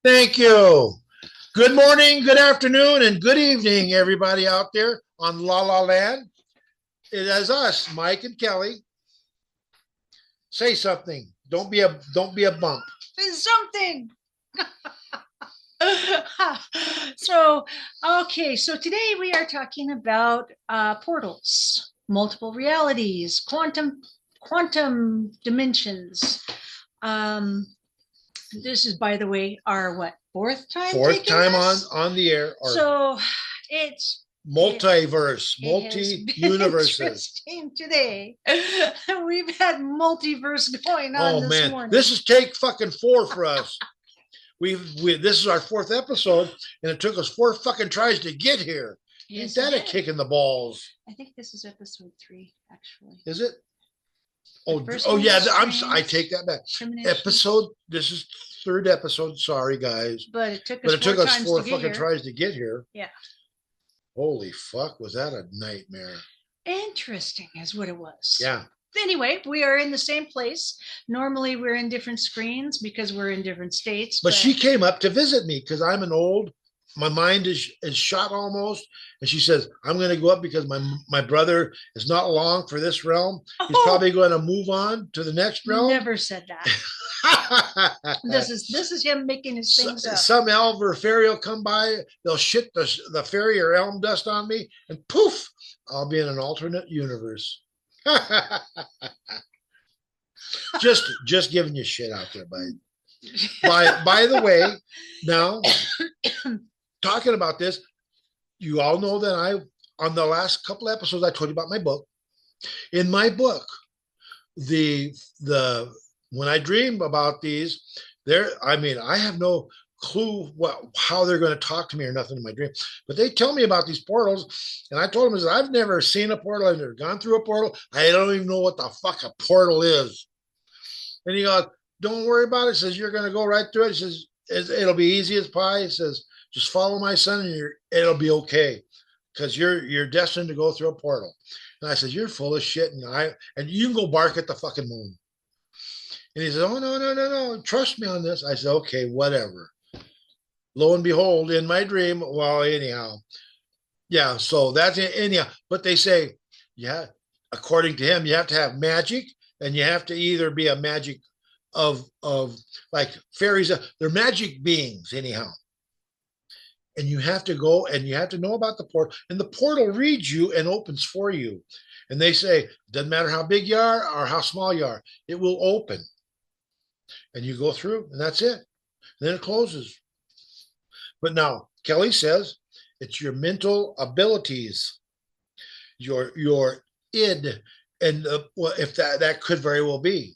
Thank you. Good morning, good afternoon, and good evening, everybody out there on La La Land. It is us, Mike and Kelly. Say something. Don't be a bump. Something. so, okay, so today we are talking about portals, multiple realities, quantum dimensions. Um, this is, by the way, our what, fourth time Fourth taking time on this? on the air, or So it's multiverse, it has multi been universes. interesting today. We've had multiverse going on Oh this man, morning. this is take fucking four for us. This is our fourth episode, and it took us four fucking tries to get here. Ain't Yes, that a kick in the balls? I think this is episode 3, actually. Is it? The Oh, first oh one yeah. was I strange, take that back. discrimination, Episode. This is third episode. Sorry, guys, but it took but us it four took us times four to get fucking here. tries to get here. Yeah. Holy fuck, was that a nightmare? Interesting is what it was. Yeah. Anyway, we are in the same place. Normally we're in different screens because we're in different states. But she came up to visit me because I'm an old. My mind is shot almost, and she says I'm going to go up because my brother is not long for this realm. He's probably going to move on to the next realm. Never said that. This is him making his things up. Some elf or fairy will come by, they'll shit the fairy or elm dust on me, and poof, I'll be in an alternate universe. just giving you shit out there, buddy. By the way, now talking about this, you all know that on the last couple episodes I told you about my book. In my book, the when I dream about these, I have no clue how they're going to talk to me or nothing in my dream, but they tell me about these portals, and I told them, I've never seen a portal, I've never gone through a portal, I don't even know what the fuck a portal is. And he goes, don't worry about it. He says, you're going to go right through it. He says, it'll be easy as pie. He says, just follow my son and it'll be okay, because you're destined to go through a portal. And I said, you're full of shit, and you can go bark at the fucking moon. And he said, oh, no, no, no, no, trust me on this. I said, okay, whatever. Lo and behold, in my dream, well, anyhow, yeah, so that's it, anyhow. But they say, yeah, according to him, you have to have magic, and you have to either be a magic of like fairies. They're magic beings, anyhow. And you have to go and you have to know about the portal, and the portal reads you and opens for you. And they say, doesn't matter how big you are or how small you are, it will open. And you go through, and that's it. And then it closes. But now Kelly says it's your mental abilities, your id, and well, if that could very well be,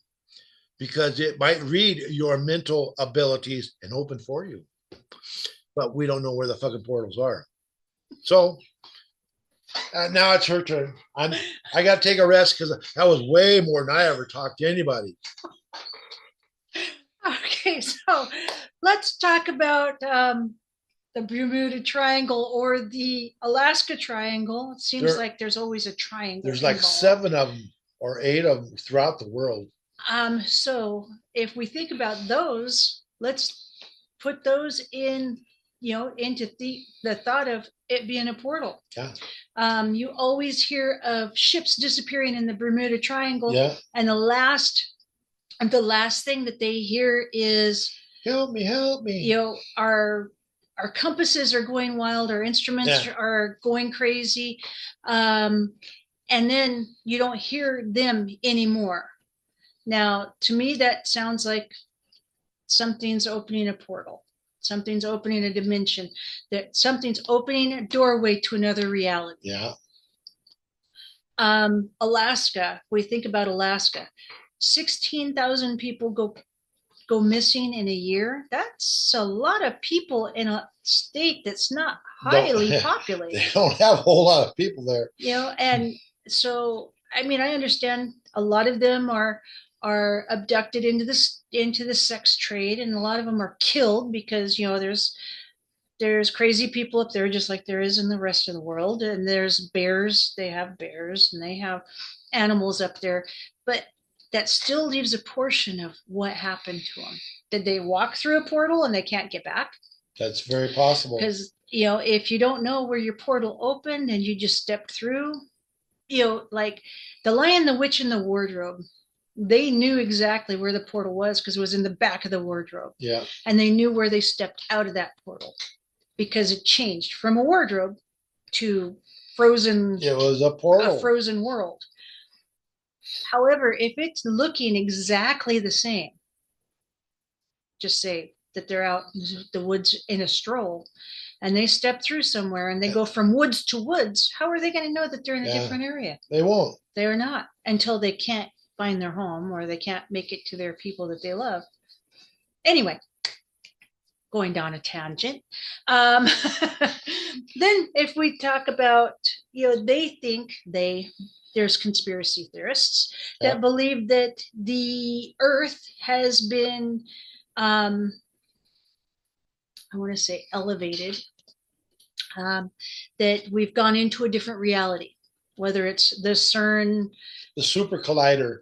because it might read your mental abilities and open for you. But we don't know where the fucking portals are. So now it's her turn. I got to take a rest because that was way more than I ever talked to anybody. Okay, so let's talk about the Bermuda Triangle or the Alaska Triangle. It seems like there's always a triangle. There's like involved. 7 of them or 8 of them throughout the world. So if we think about those, let's put those in, into the thought of it being a portal. Yeah. You always hear of ships disappearing in the Bermuda Triangle. Yeah. And the last thing that they hear is, help me. Our compasses are going wild, our instruments are going crazy. And then you don't hear them anymore. Now, to me, that sounds like something's opening a portal. Something's opening a dimension. That something's opening a doorway to another reality. Yeah. Alaska, we think about Alaska. 16,000 people go missing in a year. That's a lot of people in a state that's not highly populated. They don't have a whole lot of people there. And so, I mean, I understand a lot of them are abducted into the sex trade, and a lot of them are killed because there's crazy people up there just like there is in the rest of the world. And there's bears, they have bears, and they have animals up there. But that still leaves a portion of what happened to them. Did they walk through a portal and they can't get back? That's very possible. Because, you know, if you don't know where your portal opened and you just stepped through, you know, like the Lion, the Witch, and the Wardrobe, they knew exactly where the portal was because it was in the back of the wardrobe. Yeah. And they knew where they stepped out of that portal because it changed from a wardrobe to frozen. It was a portal. A frozen world. However, if it's looking exactly the same, just say that they're out in the woods in a stroll and they step through somewhere and they go from woods to woods, how are they going to know that they're in a different area? They won't. They're not until they can't find their home or they can't make it to their people that they love. Anyway, going down a tangent. Then if we talk about, you know, they think there's conspiracy theorists that believe that the earth has been, I want to say elevated, that we've gone into a different reality, whether it's the CERN, the super collider,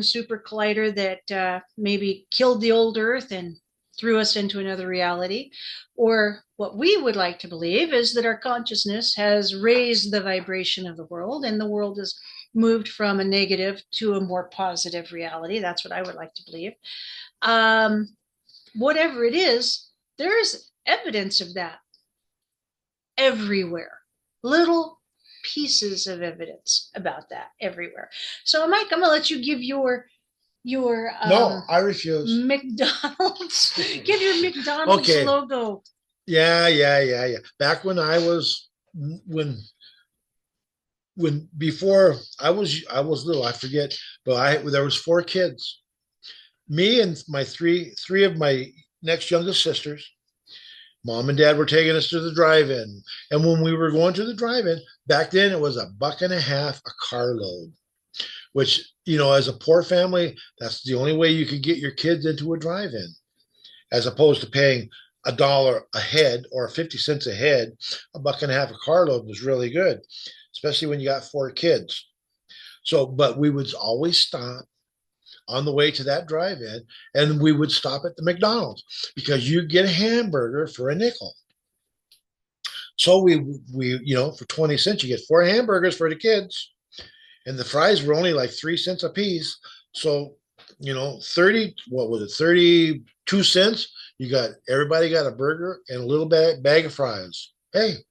super collider that maybe killed the old earth and threw us into another reality, or what we would like to believe is that our consciousness has raised the vibration of the world and the world has moved from a negative to a more positive reality. That's what I would like to believe. Whatever it is, there's evidence of that everywhere. Little pieces of evidence about that everywhere. So Mike, I'm gonna let you give your no, I refuse. McDonald's. Give your McDonald's logo. Yeah. Back when I was before I was little, I forget, but there was 4 kids. Me and my three of my next youngest sisters. Mom and Dad were taking us to the drive-in. And when we were going to the drive-in, back then it was $1.50 a carload, which, you know, as a poor family, that's the only way you could get your kids into a drive-in, as opposed to paying $1 a head or 50 cents a head. $1.50 a carload was really good, especially when you got 4 kids. So, but we would always stop on the way to that drive-in, and we would stop at the McDonald's because you get a hamburger for a nickel. So we you know, for 20 cents, you get 4 hamburgers for the kids, and the fries were only like 3 cents a piece. So, you know, 32 cents. Everybody got a burger and a little bag of fries. Hey,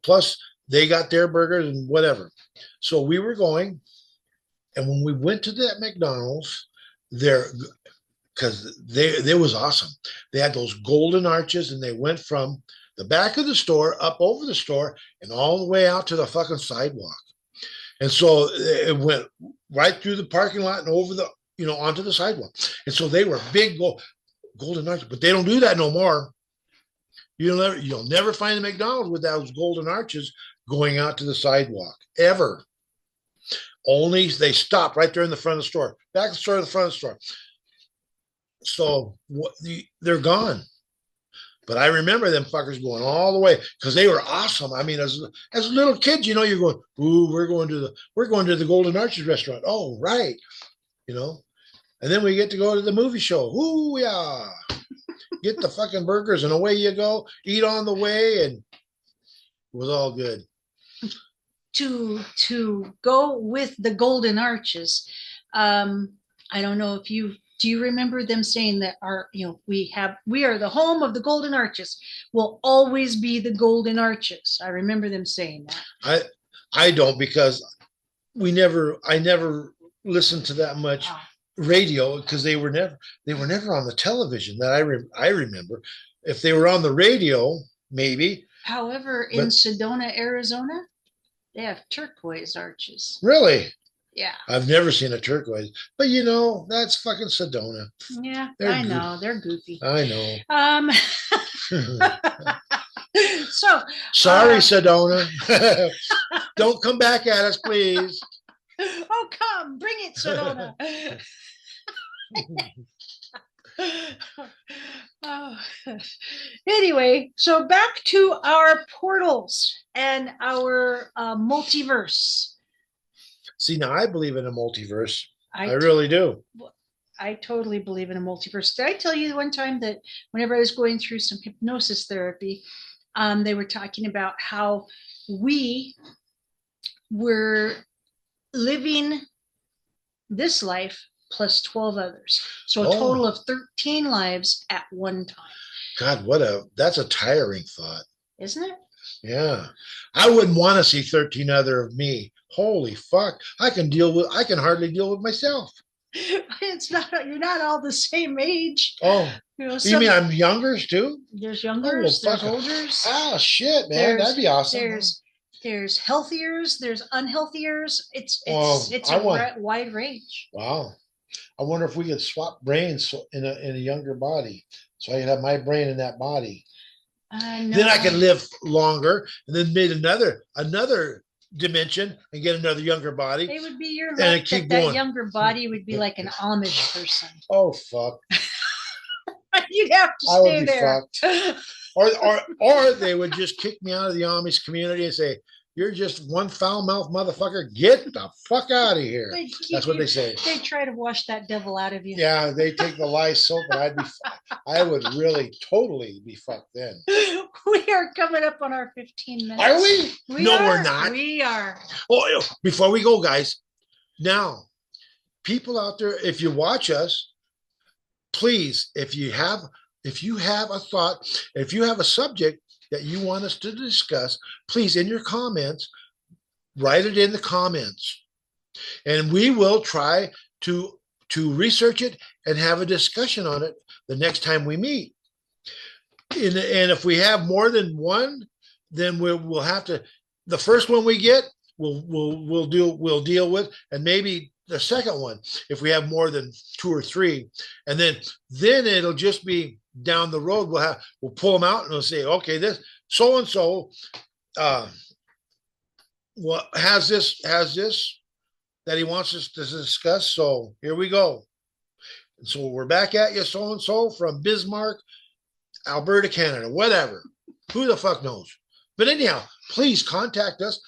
plus they got their burgers and whatever. So we were going. And when we went to that McDonald's, because they was awesome. They had those golden arches, and they went from the back of the store up over the store and all the way out to the fucking sidewalk. And so it went right through the parking lot and over the, you know, onto the sidewalk. And so they were big golden arches, but they don't do that no more. You'll never find a McDonald's with those golden arches going out to the sidewalk ever. Only they stopped right there in the front of the store, back of the store to the front of the store. So they're gone. But I remember them fuckers going all the way because they were awesome. I mean, as little kids, you know, you're going, ooh, we're going to the Golden Arches restaurant. Oh, right, you know. And then we get to go to the movie show. Ooh, yeah. Get the fucking burgers and away you go. Eat on the way, and it was all good. To go with the Golden Arches, I don't know if do you remember them saying that we are the home of the Golden Arches, will always be the Golden Arches. I remember them saying that. I don't, because I never listened to that much radio, because they were never on the television that I remember. If they were on the radio, maybe. However, in Sedona, Arizona, they have turquoise arches. Really? Yeah. I've never seen a turquoise, but you know, that's fucking Sedona. Yeah, I know. They're goofy. I know. So sorry, Sedona. Don't come back at us, please. Oh, come, bring it, Sedona. Oh. Anyway, so back to our portals and our multiverse. See, now I believe in a multiverse. I really do. I totally believe in a multiverse. Did I tell you one time that whenever I was going through some hypnosis therapy, they were talking about how we were living this life plus 12 others. So a total of 13 lives at one time. God, that's a tiring thought. Isn't it? Yeah. I wouldn't want to see 13 other of me. Holy fuck. I can hardly deal with myself. It's not, you're not all the same age. Oh, you mean I'm youngers too? There's youngers, there's olders. Oh shit, man. That'd be awesome. There's healthiers, there's unhealthiers. It's a wide range. Wow. I wonder if we could swap brains in a younger body. So I could have my brain in that body. Then I could live longer and then made another dimension and get another younger body. It would be your luck that younger body would be like an Amish person. Oh fuck. You'd have to stay there. Fucked. Or they would just kick me out of the Amish community and say, "You're just one foul-mouthed motherfucker. Get the fuck out of here." That's what they say. They try to wash that devil out of you. Yeah, they take the lye soap, and I would really totally be fucked then. We are coming up on our 15 minutes. Are we? We're not. We are. Oh, before we go, guys, now, people out there, if you watch us, please, if you have a thought, if you have a subject that you want us to discuss, please, in your comments, write it in the comments. And we will try to research it and have a discussion on it the next time we meet. And if we have more than one, then we'll have to, the first one we get, we'll deal with, and maybe the second one, if we have more than 2 or 3, and then it'll just be down the road. We'll pull them out and we'll say, okay, this so and so has this that he wants us to discuss. So here we go. And so we're back at you, so and so from Bismarck, Alberta, Canada, whatever. Who the fuck knows? But anyhow, please contact us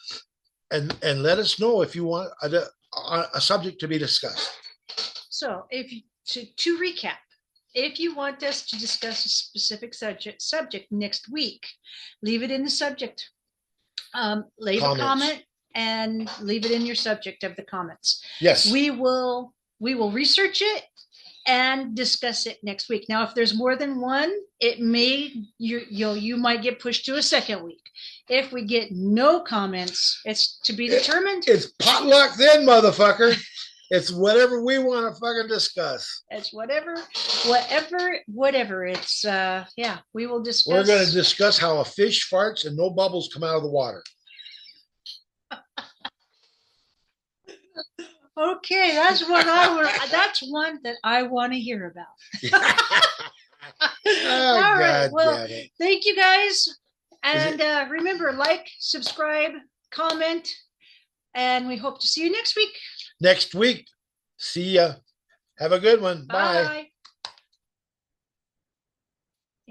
and let us know if you want a subject to be discussed. So to recap, if you want us to discuss a specific subject next week, leave it in the subject. Leave a comment and leave it in your subject of the comments. Yes. We will research it and discuss it next week. Now, if there's more than one, you might get pushed to a second week. If we get no comments, it's to be determined. It's potluck then, motherfucker. It's whatever we want to fucking discuss. It's whatever. It's we will discuss. We're going to discuss how a fish farts and no bubbles come out of the water. Okay, that's one that I want to hear about. All right. Well, thank you guys. And remember, like, subscribe, comment, and we hope to see you next week. See ya. Have a good one. Bye.